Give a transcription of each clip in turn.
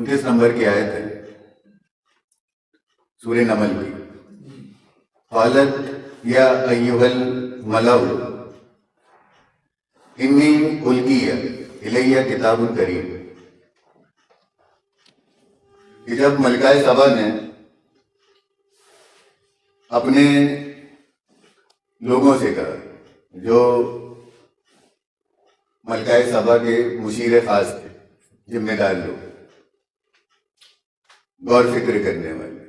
29 number کی آیت ہے سورہ نمل کی. قالت یا ایھا الملأ انی القی الی کتاب کریم. کہ جب ملکہ سبا نے اپنے لوگوں سے کہا جو ملکہ سبا کے مشیر خاص تھے، ذمہ دار لوگ، غور فکر کرنے والے،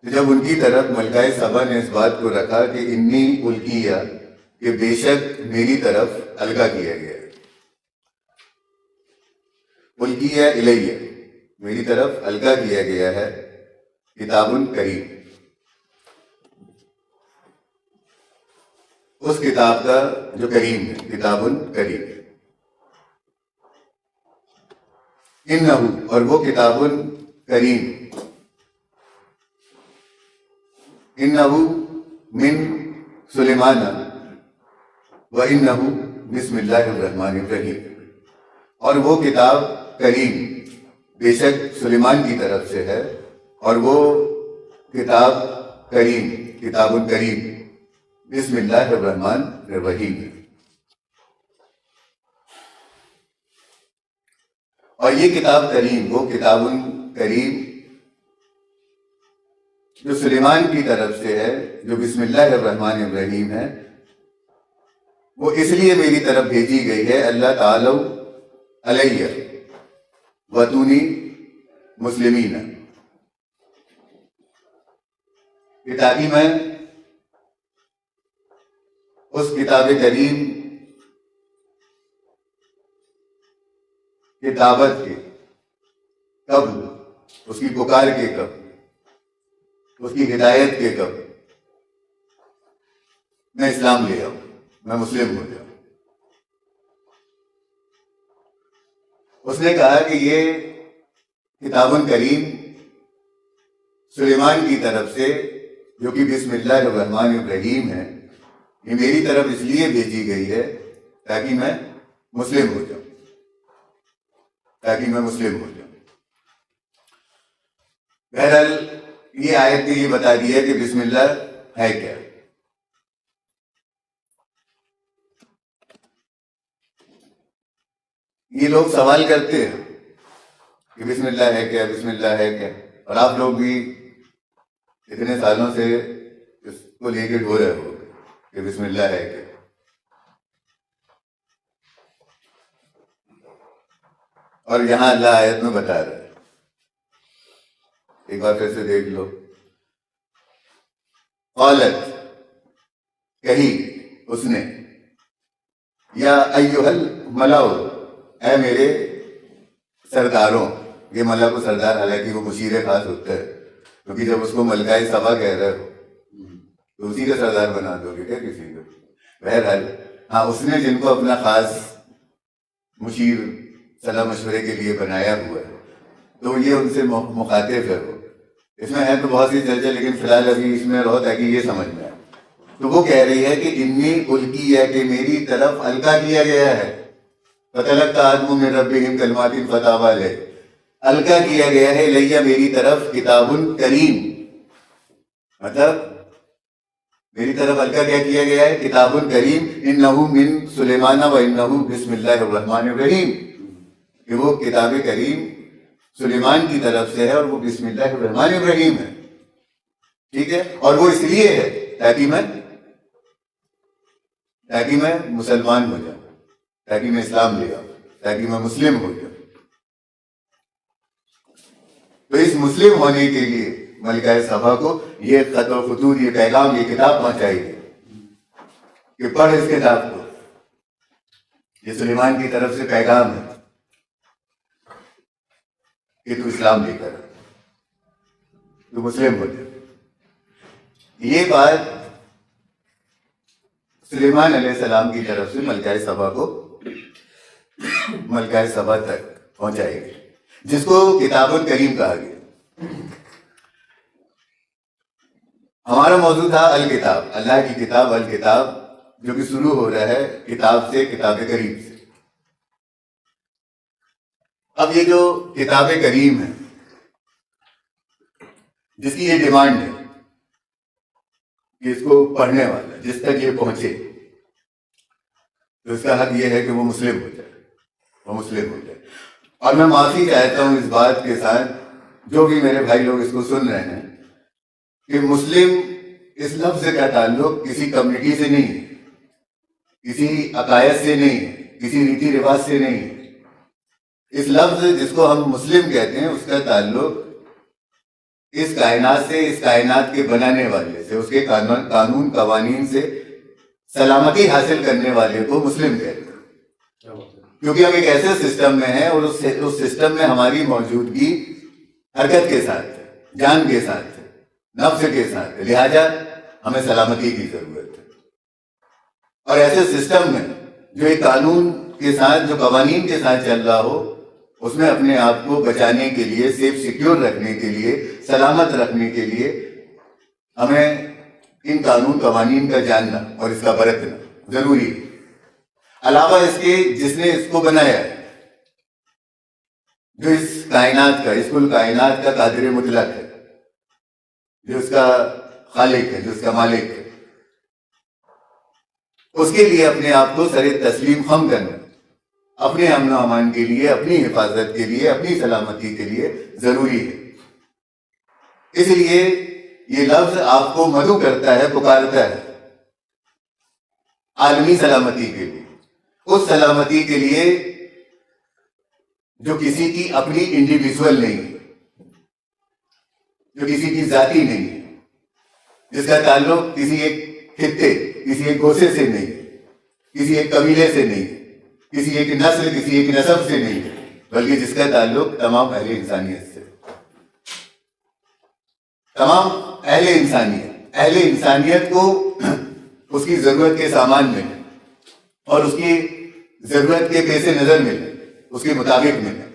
تو جب ان کی طرف ملکہ سبا نے اس بات کو رکھا کہ انی القیہ، کہ بے شک میری طرف القا کیا گیا ہے، القیہ الیہ، میری طرف القا کیا گیا ہے کتاب کریم، اس کتاب کا جو کریم ہے، کتاب کریم. انہ، اور وہ کتاب کریم، انہ من سلیمان و انہ بسم اللہ الرحمن الرحیم. اور وہ کتاب کریم بے شک سلیمان کی طرف سے ہے، اور وہ کتاب کریم، کتاب کریم بسم اللہ الرحمن الرحیم. اور یہ کتاب کریم، وہ کتاب کریم جو سلیمان کی طرف سے ہے، جو بسم اللہ الرحمن الرحیم ہے، وہ اس لیے میری طرف بھیجی گئی ہے اللہ تعالی علیہ واتونی مسلمین، کہ تاکہ میں اس کتاب کریم کی دعوت کے قبل، اس کی پکار کے قبل، اس کی ہدایت کے قبل میں اسلام لے آؤں، میں مسلم ہو جاؤں. اس نے کہا کہ یہ کتاب کریم سلیمان کی طرف سے، جو کہ بسم اللہ الرحمن الرحیم ہے، یہ میری طرف اس لیے بھیجی گئی ہے تاکہ میں مسلم ہو جاؤں، تاکہ میں مسلم ہو جاؤں. بہرحال یہ آیت نے یہ بتا دیا کہ بسم اللہ ہے کیا. یہ لوگ سوال کرتے ہیں کہ بسم اللہ ہے کیا، بسم اللہ ہے کیا، اور آپ لوگ بھی اتنے سالوں سے اس کو لے کے ڈھو رہے ہو کہ بسم اللہ ہے کیا. اور یہاں اللہ آیت میں بتا رہا ہے، ایک بار پھر سے دیکھ لو. قالت، کہی اس نے، یا ایھا الملأ، اے میرے سرداروں. یہ ملا کو سردار، حالانکہ وہ مشیر خاص ہوتا ہے، کیونکہ جب اس کو ملکہ سبا کہہ رہے ہو تو اسی کا سردار بنا دو گے کیا کسی کو. بہرحال ہاں، اس نے جن کو اپنا خاص مشیر صلاح مشورے کے لیے بنایا ہوا ہے، تو یہ ان سے مخاطب ہے. وہ اس میں ہے تو بہت سی چرچہ، لیکن فی الحال ابھی اس میں رہو تاکہ یہ سمجھ میں آئے. تو وہ کہہ رہی ہے کہ انی القی ہے، کہ میری طرف القا کیا گیا ہے. فتلقى آدم من ربہ کلمات فتاب علیہ، القا کیا گیا ہے الیہ، میری طرف کتاب کریم، مطلب میری طرف القا کیا گیا ہے کتاب کریم. انہ من سلیمان و انہ بسم اللہ الرحمن الرحیم، کہ وہ کتاب کریم سلیمان کی طرف سے ہے اور وہ بسم اللہ الرحمن الرحیم ہے. ٹھیک ہے، اور وہ اس لیے ہے تاکہ میں مسلمان ہو جاؤں، تاکہ میں اسلام لے آؤں، تاکہ میں مسلم ہو جاؤں. تو اس مسلم ہونے کے لیے ملکہ سبا کو یہ خط و خطوط، یہ پیغام، یہ کتاب پہنچائی گئی کہ پڑھ اس کتاب کو، یہ سلیمان کی طرف سے پیغام ہے کہ تو اسلام لے کر تو مسلم ہو جائے. یہ بات سلیمان علیہ السلام کی طرف سے ملکہ سبا کو، ملکہ سبا تک پہنچائی گئی، جس کو کتاب کریم کہا گیا. ہمارا موضوع تھا الکتاب، اللہ کی کتاب، الکتاب، جو کہ شروع ہو رہا ہے کتاب سے، کتاب کریم سے. اب یہ جو کتاب کریم ہے جس کی یہ ڈیمانڈ ہے کہ اس کو پڑھنے والا جس تک یہ پہنچے تو اس کا حق یہ ہے کہ وہ مسلم ہو جائے، وہ مسلم ہو جائے۔ اور میں معافی چاہتا ہوں اس بات کے ساتھ جو بھی میرے بھائی لوگ اس کو سن رہے ہیں کہ مسلم اس لفظ کا تعلق کسی کمیونٹی سے نہیں ہے، کسی عقائد سے نہیں ہے، کسی ریتی رواج سے نہیں ہے۔ اس لفظ جس کو ہم مسلم کہتے ہیں اس کا تعلق اس کائنات سے، اس کائنات کے بنانے والے سے، اس کے قانون قوانین سے سلامتی حاصل کرنے والے کو مسلم کہتے ہیں، کیونکہ ہم ایک ایسے سسٹم میں ہیں اور اس سسٹم میں ہماری موجودگی حرکت کے ساتھ ہے، جان کے ساتھ ہے، نفس کے ساتھ ہے، لہذا ہمیں سلامتی کی ضرورت ہے۔ اور ایسے سسٹم میں جو ایک قانون کے ساتھ، جو قوانین کے ساتھ چل رہا ہو، اس میں اپنے آپ کو بچانے کے لیے، سیف سیکیور رکھنے کے لیے، سلامت رکھنے کے لیے ہمیں ان قانون قوانین کا جاننا اور اس کا برتنا ضروری ہے۔ علاوہ اس کے جس نے اس کو بنایا ہے، جو اس کائنات کا، اس کل کائنات کا قادر مطلق ہے، جو اس کا خالق ہے، جو اس کا مالک ہے، اس کے لیے اپنے آپ کو سر تسلیم خم کرنا اپنے امن و امان کے لیے، اپنی حفاظت کے لیے، اپنی سلامتی کے لیے ضروری ہے۔ اس لیے یہ لفظ آپ کو مدعو کرتا ہے، پکارتا ہے عالمی سلامتی کے لیے، اس سلامتی کے لیے جو کسی کی اپنی انڈیویژول نہیں ہے، جو کسی کی ذاتی نہیں ہے، جس کا تعلق کسی ایک خطے، کسی ایک گوشے سے نہیں ہے، کسی ایک قبیلے سے نہیں ہے، کسی ایک نسل، کسی ایک نسب سے نہیں ہے، بلکہ جس کا تعلق تمام اہل انسانیت سے، تمام اہل انسانیت کو اس کی ضرورت کے سامان ملے اور اس کی ضرورت کے پیش نظر ملے، اس کے مطابق ملے،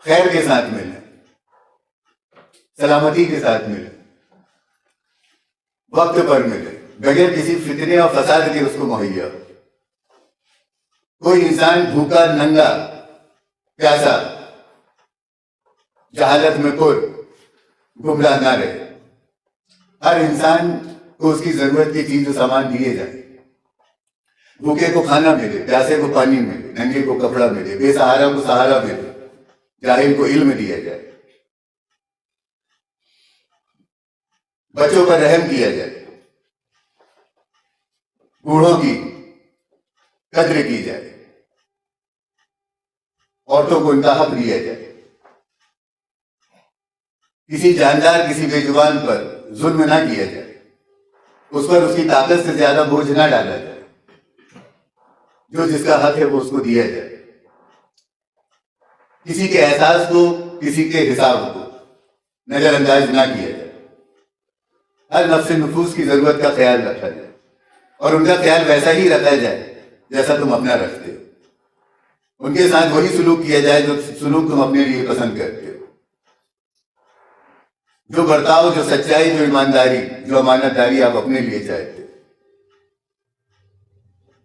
خیر کے ساتھ ملے، سلامتی کے ساتھ ملے، وقت پر ملے، بغیر کسی فتنے اور فساد کے اس کو مہیا ہو۔ کوئی انسان بھوکا، ننگا، پیاسا، جہالت میں پر، گمراہ نہ رہے۔ ہر انسان کو اس کی ضرورت کی چیز و سامان دیے جائے، بھوکے کو کھانا ملے، پیاسے کو پانی ملے، ننگے کو کپڑا ملے، بے سہارا کو سہارا ملے، جاہل کو علم دیا جائے، بچوں پر رحم کیا جائے، بوڑھوں کی قدر کی جائے، عورتوں کو ان کا حق دیا جائے، کسی جاندار، کسی بے زبان پر ظلم نہ کیا جائے، اس پر اس کی طاقت سے زیادہ بوجھ نہ ڈالا جائے، جو جس کا حق ہے وہ اس کو دیا جائے، کسی کے احساس کو، کسی کے حساب کو نظر انداز نہ کیا جائے، ہر نفس نفوس کی ضرورت کا خیال رکھا جائے اور ان کا خیال ویسا ہی رکھا جائے جیسا تم اپنا رکھتے ہو، ان کے ساتھ وہی سلوک کیا جائے جو سلوک تم اپنے لیے پسند کرتے ہو، جو برتاؤ، جو سچائی، جو ایمانداری، جو امانت داری آپ اپنے لیے چاہتے ہو،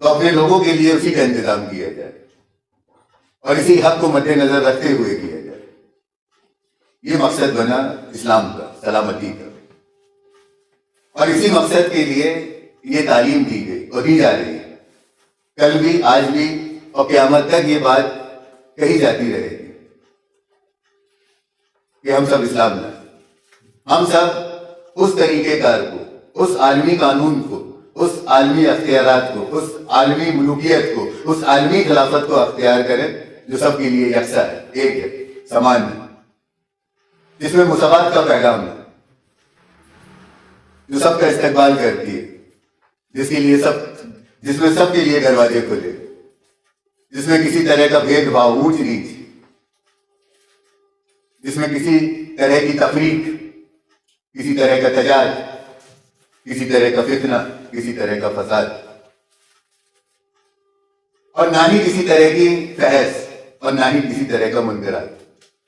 تو اپنے لوگوں کے لیے اسی کا انتظام کیا جائے اور اسی حق کو مد نظر رکھتے ہوئے کیا جائے۔ یہ مقصد بنا اسلام کا، سلامتی کا، اور اسی مقصد کے لیے یہ تعلیم دی گئی اور دی جا رہی ہے، کل بھی، آج بھی اور قیامت تک یہ بات کہی جاتی رہے گی کہ ہم سب اسلام لائیں، ہم سب اس طریقہ کار کو، اس عالمی قانون کو، اس عالمی اختیارات کو، اس عالمی ملوکیت کو، اس عالمی خلافت کو اختیار کریں جو سب کے لیے یکساں ہے، ایک ہے، سمان ہے، جس میں مساوات کا پیغام ہے، جو سب کا استقبال کرتی ہے، جس میں سب کے لیے دروازے کھلے، جس میں کسی طرح کا بھید بھاؤ، اونچ نیچ، جس میں کسی طرح کی تفریق، کسی طرح کا تجاج، کسی طرح کا فتنہ، کسی طرح کا فساد، اور نہ ہی کسی طرح کی بحث اور نہ ہی کسی طرح کا منکرات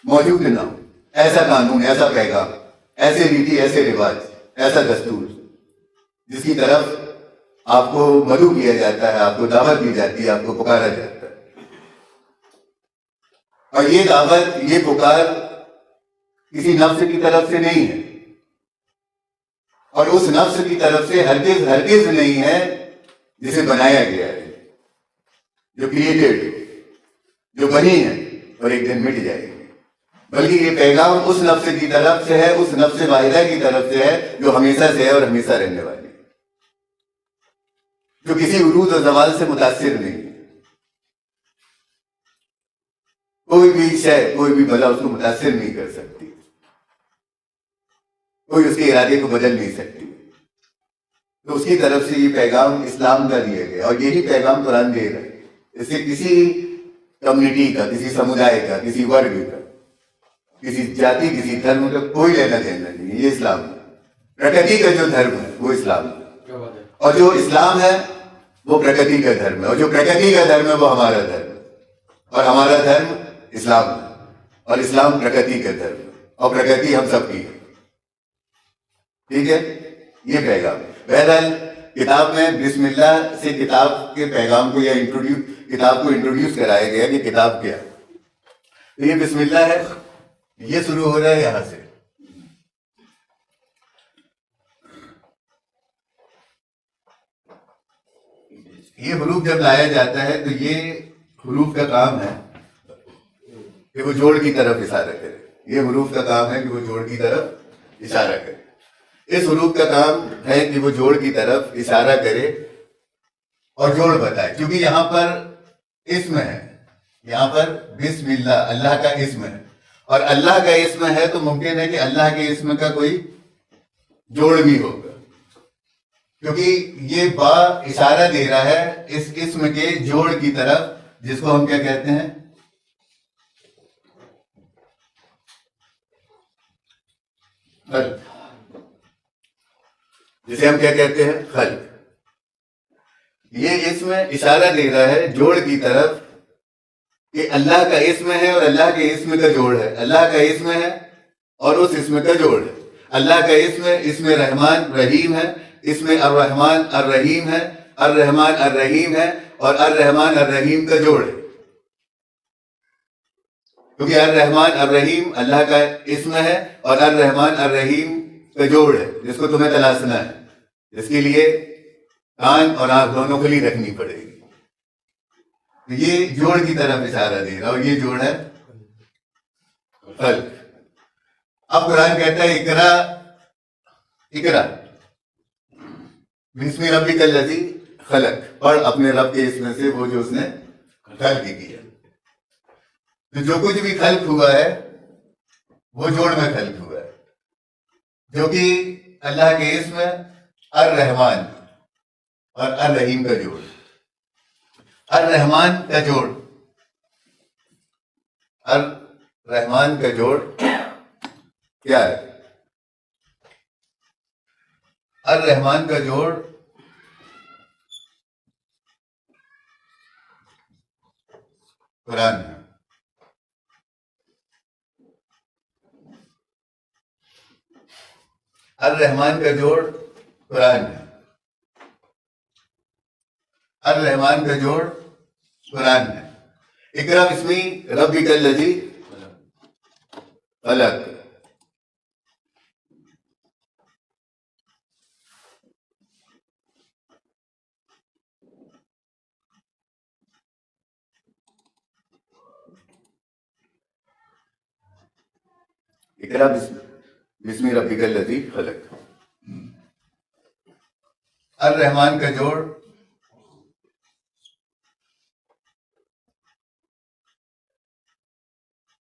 موجود نہ ہو۔ ایسا قانون، ایسا پیغام، ایسے ریتی، ایسے رواج، ایسا دستور جس کی طرف آپ کو مدعو کیا جاتا ہے، آپ کو دعوت دی جاتی ہے، آپ کو پکارا جاتا ہے۔ اور یہ دعوت، یہ پکار کسی نفس کی طرف سے نہیں ہے، اور اس نفس کی طرف سے ہرگز ہرگز نہیں ہے جسے بنایا گیا ہے، جو کریٹڈ، جو بنی ہے اور ایک دن مٹ جائے گی، بلکہ یہ پیغام اس نفس کی طرف سے ہے، اس نفس واحدہ کی طرف سے ہے جو ہمیشہ سے ہے اور ہمیشہ رہنے والی ہے، جو کسی عروج و زوال سے متاثر نہیں ہے۔ کوئی بھی شے، کوئی بھی بلا اس کو متاثر نہیں کر سکتی، کوئی اس کے ارادے کو بدل نہیں سکتی۔ تو اس کی طرف سے یہ پیغام اسلام کا دیا گیا، اور یہی پیغام قرآن دے رہا ہے۔ اس سے کسی کمیونٹی کا، کسی سمودائے کا، کسی ورگ کا، کسی جاتی، کسی دھرم کا کوئی لینا دینا نہیں ہے۔ یہ اسلام ہے، پرکرتی کا جو دھرم ہے وہ اسلام ہے، اور جو اسلام ہے وہ پرکرتی کا دھرم ہے، اور جو پرکرتی کا دھرم ہے وہ ہمارا دھرم ہے، اور ہمارا دھرم اسلام ہے، اور اسلام پرکرتی کا دھرم ہے، اور پرکرتی ہم سب کی ہے۔ ٹھیک ہے، یہ پیغام۔ بہرحال کتاب میں بسم اللہ سے کتاب کے پیغام کو یا کتاب کو انٹروڈیوس کرایا گیا کہ کتاب کیا۔ تو یہ بسم اللہ ہے، یہ شروع ہو رہا ہے یہاں سے۔ یہ حروف جب لایا جاتا ہے تو یہ حروف کا کام ہے کہ وہ جوڑ کی طرف اشارہ کرے۔ یہ حروف کا کام ہے کہ وہ جوڑ کی طرف اشارہ کرے۔ اس حروف کا کام ہے کہ وہ جوڑ کی طرف اشارہ کرے اور جوڑ بتائے، کیونکہ یہاں پر اسم ہے، یہاں پر بسم اللہ اللہ کا اسم ہے، اور اللہ کا اسم ہے تو ممکن ہے کہ اللہ کے اسم کا کوئی جوڑ بھی ہوگا، کیونکہ یہ با اشارہ دے رہا ہے اس اسم کے جوڑ کی طرف، جس کو ہم کیا کہتے ہیں؟ خلق، جسے ہم کیا کہتے ہیں؟ خلق۔ یہ اسم اشارہ دے رہا ہے جوڑ کی طرف کہ اللہ کا اسم ہے اور اللہ کے اسم کا جوڑ ہے، اللہ کا اسم ہے اور اس اسم کا جوڑ ہے۔ اللہ کا اسم رحمان رحیم ہے، اسم الرحمن الرحیم ہے، الرحمن الرحیم ہے، اور الرحمن الرحیم کا جوڑ ہے، کیونکہ الرحمن الرحیم اللہ کا اسم ہے اور الرحمن الرحیم کا جوڑ ہے، جس کو تمہیں تلاشنا ہے، جس کے لیے کان اور آنکھ دونوں کھلی رکھنی پڑے گی۔ تو یہ جوڑ کی طرف اشارہ دے رہا، اور یہ جوڑ ہے خلق۔ اب قرآن کہتا ہے اقرا، اقرا بسم ربک الذی خلق، پڑھ اپنے رب کے اسم سے وہ جو اس نے خلق کیا۔ تو جو کچھ بھی خلق ہوا ہے وہ جوڑ میں خلق ہوا ہے، جو کہ اللہ کے اسم الرحمن اور الرحیم کا جوڑ۔ الرحمن کا جوڑ، الرحمن کا جوڑ کیا ہے؟ الرحمن کا جوڑ قرآن ہے۔ الرحمن کا جوڑ قرآن ہے، الرحمن کا جوڑ قرآن ہے۔ اقرا بسمی ربک الذی خلق۔ اقرا بسمی ربک الذی خلق۔ الرحمن کا جوڑ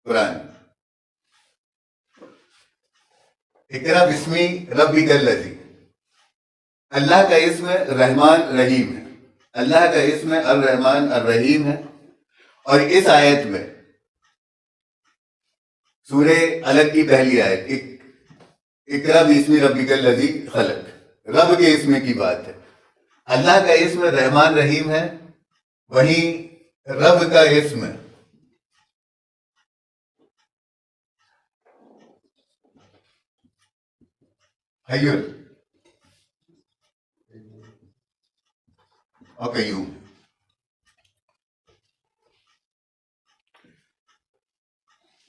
قرآن۔ اقرا بسمی ربک الذی، اللہ کا اسم رحمان رحیم ہے، اللہ کا اسم الرحمن الرحیم ہے، اور اس آیت میں سورہ الگ کی پہلی آیت اقرا بسمی ربک الذی خلق، رب کے اسم کی بات ہے۔ اللہ کا اسم رحمان رحیم ہے، وہیں رب کا اسم حی اور قیوم۔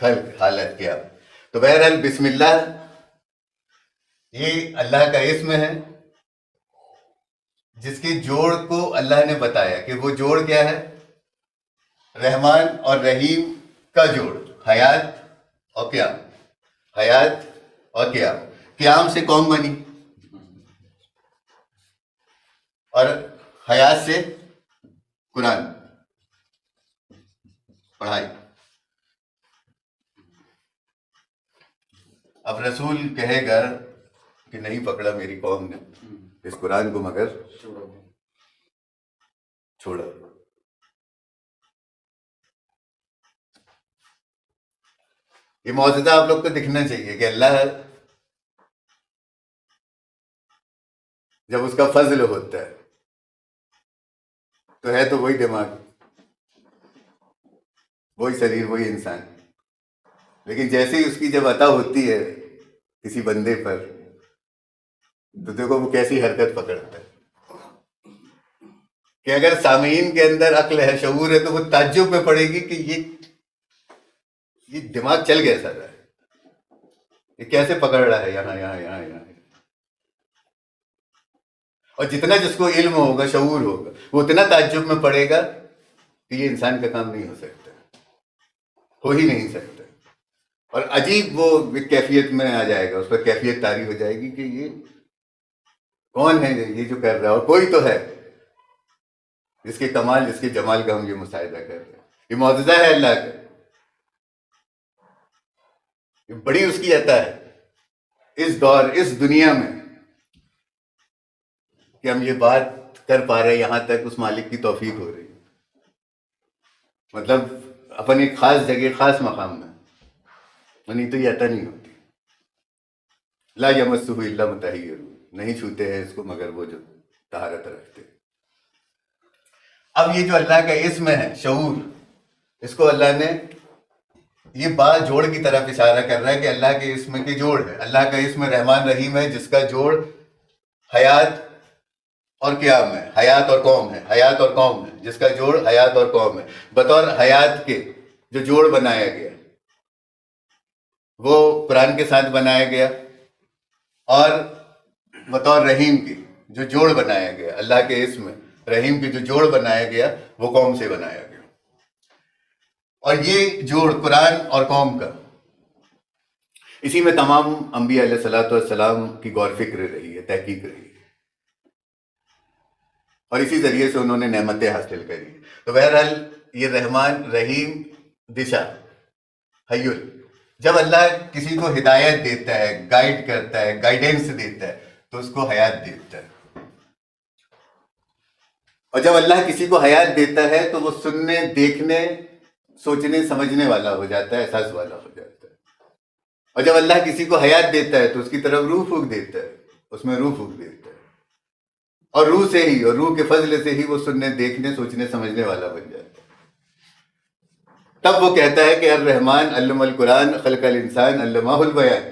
خلق حالت کیا. تو بہرحال بسم اللہ یہ اللہ کا اسم ہے جس کے جوڑ کو اللہ نے بتایا کہ وہ جوڑ کیا ہے؟ رحمان اور رحیم کا جوڑ، حیات اور قیام. حیات اور قیام. قیام سے قوم بنی اور حیات سے قرآن پڑھائی. اب رسول کہے گا کہ نہیں پکڑا میری قوم نے اس قرآن کو مگر چھوڑا. یہ معجزہ آپ لوگ کو دکھنا چاہیے کہ اللہ جب اس کا فضل ہوتا ہے تو ہے تو وہی دماغ، وہی شریر، وہی انسان، لیکن جیسے ہی اس کی جب عطا ہوتی ہے کسی بندے پر تو دیکھو وہ کیسی حرکت پکڑتا ہے کہ اگر سامعین کے اندر عقل ہے، شعور ہے، تو وہ تعجب میں پڑے گی کہ یہ دماغ چل کیسا رہا ہے، یہ کیسے پکڑ رہا ہے یہاں یہاں یہاں یہاں. اور جتنا جس کو علم ہوگا، شعور ہوگا، وہ اتنا تعجب میں پڑے گا کہ یہ انسان کا کام نہیں ہو سکتا، ہو ہی نہیں سکتا. اور عجیب وہ کیفیت میں آ جائے گا، اس پر کیفیت طاری ہو جائے گی کہ یہ کون ہے یہ جو کر رہا ہے، اور کوئی تو ہے جس کے کمال، جس کے جمال کا ہم یہ مشاہدہ کر رہے ہیں. یہ معجزہ ہے اللہ کا، یہ بڑی اس کی عطا ہے اس دور، اس دنیا میں، کہ ہم یہ بات کر پا رہے ہیں. یہاں تک اس مالک کی توفیق ہو رہی ہے، مطلب اپن ایک خاص جگہ، خاص مقام میں، نہیں تو یہ عطا نہیں ہوتی. لا یمسہ الا مطہرون، نہیں چھوتے ہیں اس کو مگر وہ جو طہارت رکھتے. اب یہ جو اللہ کا اسم ہے شعور، اس کو اللہ نے یہ بات جوڑ کی طرف اشارہ کر رہا ہے کہ اللہ کے اسم کے جوڑ ہے. اللہ کا اسم رحمان رحیم ہے جس کا جوڑ حیات اور قیام ہے، حیات اور قوم ہے. حیات اور قوم ہے جس کا جوڑ حیات اور قوم ہے. بطور حیات کے جو جوڑ بنایا گیا وہ قرآن کے ساتھ بنایا گیا، اور بطور رحیم کے جو جوڑ بنایا گیا، اللہ کے اسم رحیم کے جو جوڑ بنایا گیا وہ قوم سے بنایا گیا. اور یہ جوڑ قرآن اور قوم کا، اسی میں تمام انبیاء علیہ الصلوۃ والسلام کی غور فکر رہی ہے، تحقیق رہی ہے، اور اسی ذریعے سے انہوں نے نعمتیں حاصل کری. تو بہرحال یہ رحمان رحیم دشا حیل، جب اللہ کسی کو ہدایت دیتا ہے، گائیڈ کرتا ہے، گائیڈنس دیتا ہے، تو اس کو حیات دیتا ہے. اور جب اللہ کسی کو حیات دیتا ہے تو وہ سننے، دیکھنے، سوچنے، سمجھنے والا ہو جاتا ہے، احساس والا ہو جاتا ہے. اور جب اللہ کسی کو حیات دیتا ہے تو اس کی طرف روح پھونک دیتا ہے، اس میں روح پھونک دیتا ہے، اور روح سے ہی، اور روح کے فضل سے ہی وہ سننے، دیکھنے، سوچنے، سمجھنے والا بن جاتا ہے. تب وہ کہتا ہے کہ الرحمن علم القرآن خلق الانسان علمہ البیان،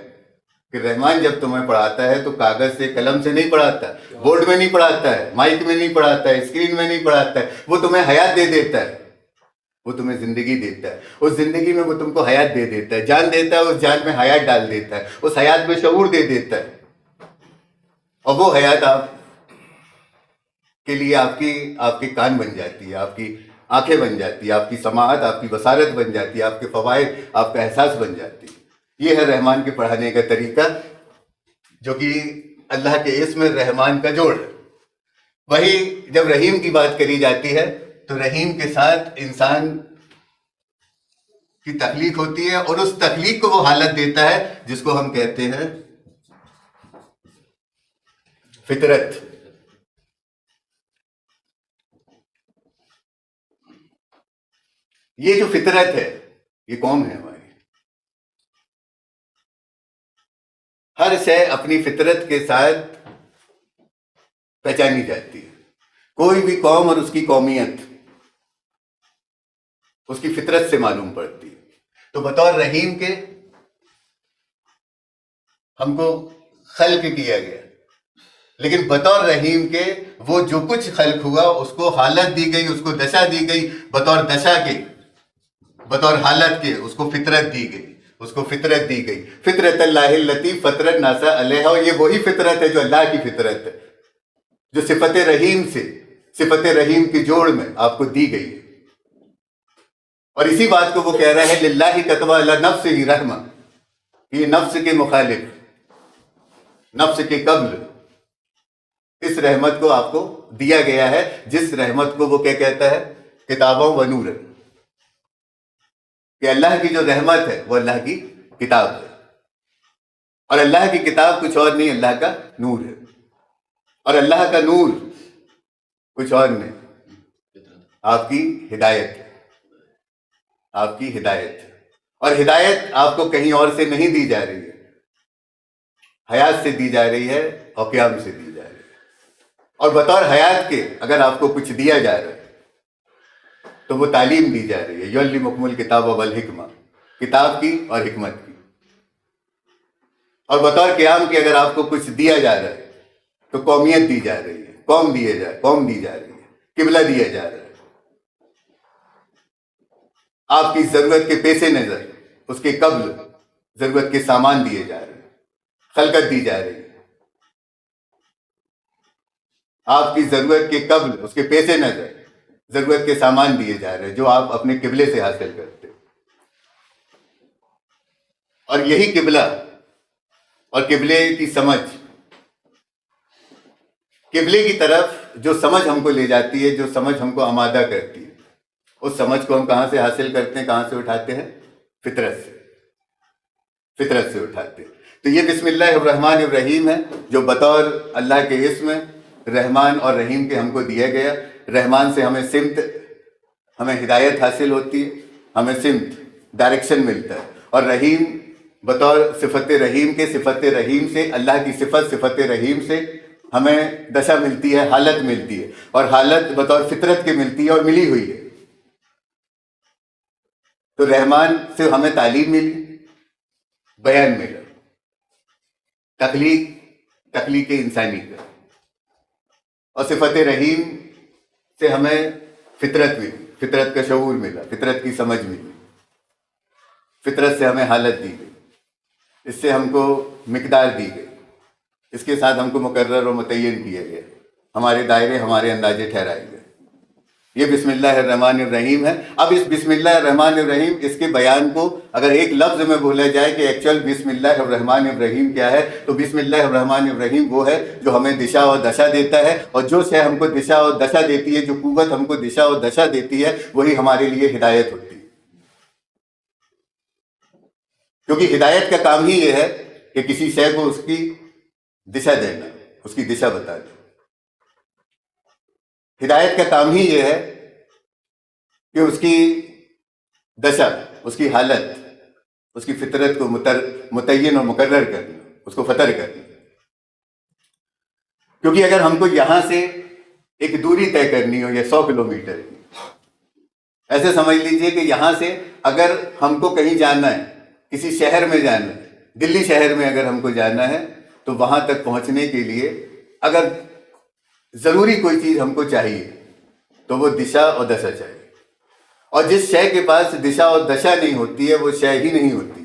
کہ رحمان جب تمہیں پڑھاتا ہے تو کاغذ سے، قلم سے نہیں پڑھاتا، بورڈ میں نہیں پڑھاتا ہے، مائک میں نہیں پڑھاتا ہے، اسکرین میں نہیں پڑھاتا ہے، وہ تمہیں حیات دے دیتا ہے، وہ تمہیں زندگی دیتا ہے. اس زندگی میں وہ تم کو حیات دے دیتا ہے، جان دیتا ہے، اس جان میں حیات ڈال دیتا ہے، اس حیات میں شعور دے دیتا ہے. اور وہ حیات آپ کے لیے آپ کے کان بن جاتی ہے، آپ کی آنکھیں بن جاتی ہے، آپ کی سماعت، آپ کی بصارت بن جاتی ہے، آپ کے فوائد، آپ کا احساس بن جاتی ہے. یہ ہے رحمان کے پڑھانے کا طریقہ، جو کہ اللہ کے اسم رحمان کا جوڑ ہے. وہی جب رحیم کی بات کری جاتی ہے تو رحیم کے ساتھ انسان کی تخلیق ہوتی ہے، اور اس تخلیق کو وہ حالت دیتا ہے جس کو ہم کہتے ہیں فطرت. یہ جو فطرت ہے یہ قوم ہے ہماری. ہر شے اپنی فطرت کے ساتھ پہچانی جاتی ہے. کوئی بھی قوم اور اس کی قومیت اس کی فطرت سے معلوم پڑتی ہے. تو بطور رحیم کے ہم کو خلق کیا گیا، لیکن بطور رحیم کے وہ جو کچھ خلق ہوا اس کو حالت دی گئی، اس کو دشا دی گئی. بطور دشا کے بطور حالت کے اس کو فطرت دی گئی، اس کو فطرت دی گئی، فطرت اللہ التی فطرت ناسا علیہ، اور یہ وہی فطرت ہے جو اللہ کی فطرت ہے، جو صفت رحیم سے، صفت رحیم کی جوڑ میں آپ کو دی گئی ہے۔ اور اسی بات کو وہ کہہ رہا ہے للہ کتب علی نفسہ رحمہ، یہ نفس کے مخالف، نفس کے قبل اس رحمت کو آپ کو دیا گیا ہے، جس رحمت کو وہ کیا کہتا ہے؟ کتابوں و نور، کہ اللہ کی جو رحمت ہے وہ اللہ کی کتاب ہے، اور اللہ کی کتاب کچھ اور نہیں، اللہ کا نور ہے، اور اللہ کا نور کچھ اور نہیں، آپ کی ہدایت ہے، آپ کی ہدایت ہے، اور ہدایت آپ کو کہیں اور سے نہیں دی جا رہی ہے، حیات سے دی جا رہی ہے اور قیام سے دی جا رہی ہے۔ اور بطور حیات کے اگر آپ کو کچھ دیا جا رہا ہے تو وہ تعلیم دی جا رہی ہے، یعلمکم الکتاب والحکمہ، کتاب کی اور حکمت کی۔ اور بطور قیام کے اگر آپ کو کچھ دیا جا رہا ہے تو قومیت دی جا رہی ہے، قوم دی جا رہی ہے، قبلہ دیا جا رہا ہے، آپ کی ضرورت کے پیش نظر اس کے قبل ضرورت کے سامان دیے جا رہے ہیں، خلقت دی جا رہی ہے، آپ کی ضرورت کے قبل اس کے پیش نظر ضرورت کے سامان دیے جا رہے ہیں جو آپ اپنے قبلے سے حاصل کرتے ہیں۔ اور یہی قبلہ اور قبلے کی سمجھ، قبلے کی طرف جو سمجھ ہم کو لے جاتی ہے، جو سمجھ ہم کو آمادہ کرتی ہے، اس سمجھ کو ہم کہاں سے حاصل کرتے ہیں، کہاں سے اٹھاتے ہیں؟ فطرت سے، فطرت سے اٹھاتے ہیں۔ تو یہ بسم اللہ الرحمن الرحیم ہے جو بطور اللہ کے اسم رحمان اور رحیم کے ہم کو دیا گیا۔ رحمان سے ہمیں سمت، ہمیں ہدایت حاصل ہوتی ہے، ہمیں سمت، ڈائریکشن ملتا ہے، اور رحیم بطور صفت رحیم کے، صفت رحیم سے اللہ کی صفت، صفت رحیم سے ہمیں دشا ملتی ہے، حالت ملتی ہے، اور حالت بطور فطرت کے ملتی ہے اور ملی ہوئی ہے۔ تو رحمان سے ہمیں تعلیم ملی، بیان ملا، تخلیق انسانی کا، اور صفت رحیم سے ہمیں فطرت ملی، فطرت کا شعور ملا، فطرت کی سمجھ ملی، فطرت سے ہمیں حالت دی گئی، اس سے ہم کو مقدار دی گئی، اس کے ساتھ ہم کو مقرر و متعین کیا گیا، ہمارے دائرے، ہمارے اندازے ٹھہرائے گئے۔ یہ بسم اللہ الرحمن الرحیم ہے۔ اب اس بسم اللہ الرحمن الرحیم، اس کے بیان کو اگر ایک لفظ میں بولا جائے کہ ایکچوئل بسم اللہ الرحمن الرحیم کیا ہے، تو بسم اللہ الرحمن الرحیم وہ ہے جو ہمیں دشا اور دشا دیتا ہے، اور جو شے ہم کو دشا اور دشا دیتی ہے، جو قوت ہم کو دشا اور دشا دیتی ہے، وہی ہمارے لیے ہدایت ہوتی ہے۔ کیونکہ ہدایت کا کام ہی یہ ہے کہ کسی شے کو اس کی دشا دینا، اس کی دشا بتا دینا۔ ہدایت کا کام ہی یہ ہے کہ اس کی دشا، اس کی حالت، اس کی فطرت کو متعین اور مقرر کرنا، اس کو فطر کرنا۔ کیونکہ اگر ہم کو یہاں سے ایک دوری طے کرنی ہو، یا 100 کلومیٹر کی، ایسے سمجھ لیجئے کہ یہاں سے اگر ہم کو کہیں جانا ہے، کسی شہر میں جانا ہے، دلی شہر میں اگر ہم کو جانا ہے، تو وہاں تک پہنچنے کے لیے اگر ضروری کوئی چیز ہم کو چاہیے تو وہ دشا اور دشا چاہیے، اور جس شے کے پاس دشا اور دشا نہیں ہوتی ہے وہ شے ہی نہیں ہوتی،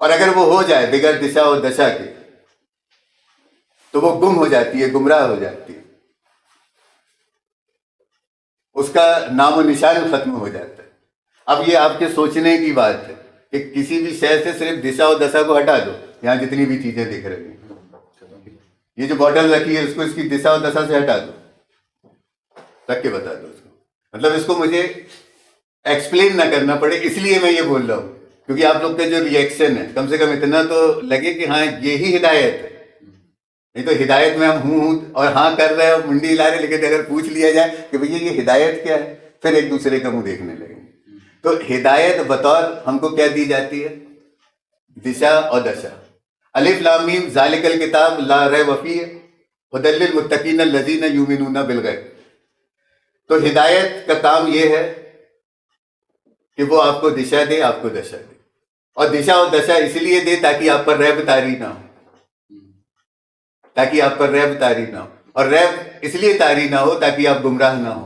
اور اگر وہ ہو جائے بغیر دشا اور دشا کے تو وہ گم ہو جاتی ہے، گمراہ ہو جاتی ہے، اس کا نام و نشان ختم ہو جاتا ہے۔ اب یہ آپ کے سوچنے کی بات ہے کہ کسی بھی شے سے صرف دشا اور دشا کو ہٹا دو، یہاں جتنی بھی چیزیں دیکھ رہے ہیں، یہ جو بوٹل رکھی ہے اس کو اس کی دشا اور دشا سے ہٹا دو، رکھ کے بتا دو اس کو، مطلب اس کو مجھے ایکسپلین نہ کرنا پڑے، اس لیے میں یہ بول رہا ہوں، کیونکہ آپ لوگ کا جو ریئیکشن ہے کم سے کم اتنا تو لگے کہ ہاں یہی ہدایت ہے۔ نہیں تو ہدایت میں ہم ہوں اور ہاں کر رہے ہیں، منڈی ہلا رہے، لیکن اگر پوچھ لیا جائے کہ بھئی یہ ہدایت کیا ہے، پھر ایک دوسرے کا منہ دیکھنے لگیں گے۔ تو ہدایت بطور ہم کو کیا دی جاتی ہے؟ دشا اور دشا۔ الف لام میم ذالک الکتاب لا ریب فیہ ھدی للمتقین الذین یؤمنون بالغیب۔ تو ہدایت کا کام یہ ہے کہ وہ آپ کو دشا دے، آپ کو دشا دے، اور دشا اور دشا اس لیے دے تاکہ آپ پر ریب طاری نہ ہو، تاکہ آپ پر ریب طاری نہ ہو، اور ریب اس لیے طاری نہ ہو تاکہ آپ گمراہ نہ ہو،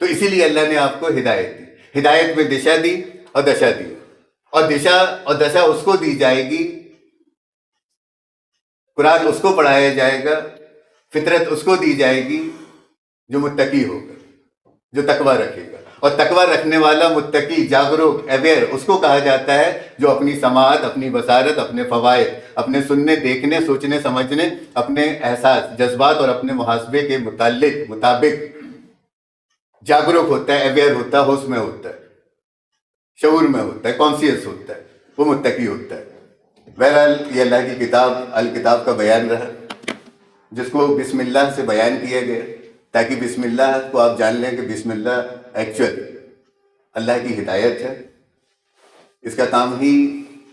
تو اسی لیے اللہ نے آپ کو ہدایت دی. ہدایت میں دشا دی اور دشا دی, اور دشا اور دشا اس کو دی جائے گی, قرآن اس کو پڑھایا جائے گا, فطرت اس کو دی جائے گی جو متقی ہوگا, جو تقوی رکھے گا. اور تقوی رکھنے والا, متقی, جاگروک, اویئر اس کو کہا جاتا ہے جو اپنی سماعت, اپنی بصارت, اپنے فوائد, اپنے سننے, دیکھنے, سوچنے, سمجھنے, اپنے احساس, جذبات اور اپنے محاسبے کے مطابق جاگروک ہوتا ہے, اویئر ہوتا ہے, ہوش میں ہوتا ہے, شعور میں ہوتا ہے, کانسیس ہوتا ہے, وہ متقی ہوتا ہے. بہرحال یہ اللہ کی کتاب الکتاب کا بیان رہا, جس کو بسم اللہ سے بیان کیا گیا, تاکہ بسم اللہ کو آپ جان لیں کہ بسم اللہ ایکچوئل اللہ کی ہدایت ہے. اس کا کام ہی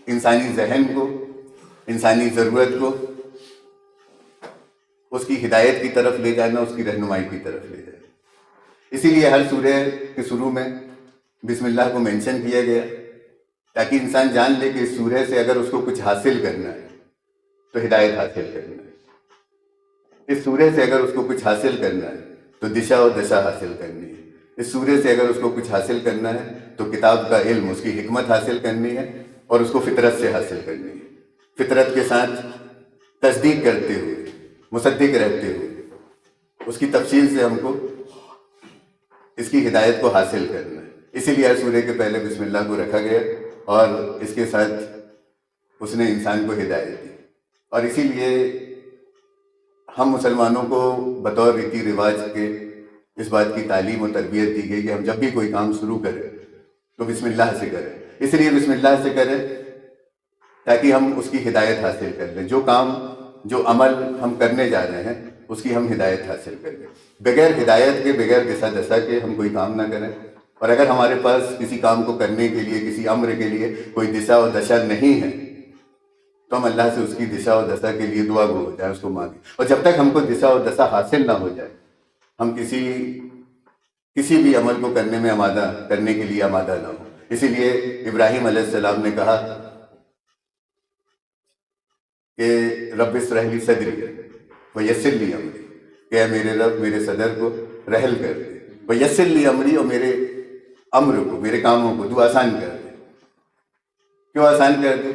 انسانی ذہن کو, انسانی ضرورت کو اس کی ہدایت کی طرف لے جانا, اس کی رہنمائی کی طرف لے جانا. اسی لیے ہر سورہ کے شروع میں بسم اللہ کو مینشن کیا گیا, تاکہ انسان جان لے کہ اس سورہ سے اگر اس کو کچھ حاصل کرنا ہے تو ہدایت حاصل کرنا ہے. اس سورہ سے اگر اس کو کچھ حاصل کرنا ہے تو دشا و دشا حاصل کرنی ہے. اس سورہ سے اگر اس کو کچھ حاصل کرنا ہے تو کتاب کا علم, اس کی حکمت حاصل کرنی ہے, اور اس کو فطرت سے حاصل کرنی ہے. فطرت کے ساتھ تصدیق کرتے ہوئے, مصدق رہتے ہوئے, اس کی تفصیل سے ہم کو اس کی ہدایت کو حاصل کرنا ہے. اسی لیے ہر سورہ کے پہلے بسم اللہ کو رکھا گیا, اور اس کے ساتھ اس نے انسان کو ہدایت دی. اور اسی لیے ہم مسلمانوں کو بطور ریتی رواج کے اس بات کی تعلیم و تربیت دی گئی کہ ہم جب بھی کوئی کام شروع کریں تو بسم اللہ سے کریں. اس لیے بسم اللہ سے کریں تاکہ ہم اس کی ہدایت حاصل کر لیں. جو کام, جو عمل ہم کرنے جا رہے ہیں اس کی ہم ہدایت حاصل کر لیں. بغیر ہدایت کے, بغیر دشا دشا کے ہم کوئی کام نہ کریں. اور اگر ہمارے پاس کسی کام کو کرنے کے لیے, کسی امر کے لیے کوئی دشا و دشا نہیں ہے تو ہم اللہ سے اس کی دشا و دشا کے لیے دعا گو ہو جائیں, اس کو مانگیں. اور جب تک ہم کو دشا و دشا حاصل نہ ہو جائے ہم کسی بھی عمل کو کرنے کے لیے آمادہ نہ ہو. اسی لیے ابراہیم علیہ السلام نے کہا کہ رب اشرح لی صدری ویسر لی امری, کہ اے میرے رب میرے صدر کو رحل کر دے, ویسر لی امری, اور میرے امر کو, میرے کاموں کو تو آسان کر دے. کیوں آسان کر دے,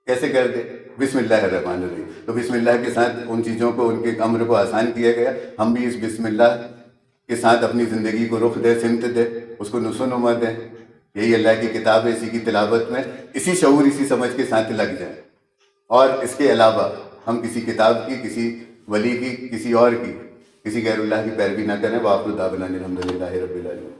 کیسے کر دے؟ بسم اللہ الرحمن الرحیم. تو بسم اللہ کے ساتھ ان چیزوں کو, ان کے امر کو آسان کیا گیا. ہم بھی اس بسم اللہ کے ساتھ اپنی زندگی کو رخ دیں, سمت دیں, اس کو نشو و نما دیں. یہی اللہ کی کتاب ہے, اسی کی تلاوت میں اسی شعور, اسی سمجھ کے ساتھ لگ جائیں. اور اس کے علاوہ ہم کسی کتاب کی, کسی ولی کی, کسی اور کی, کسی غیر اللہ کی پیروی نہ کریں. وآخر دعوانا الحمد للہ رب العالمین.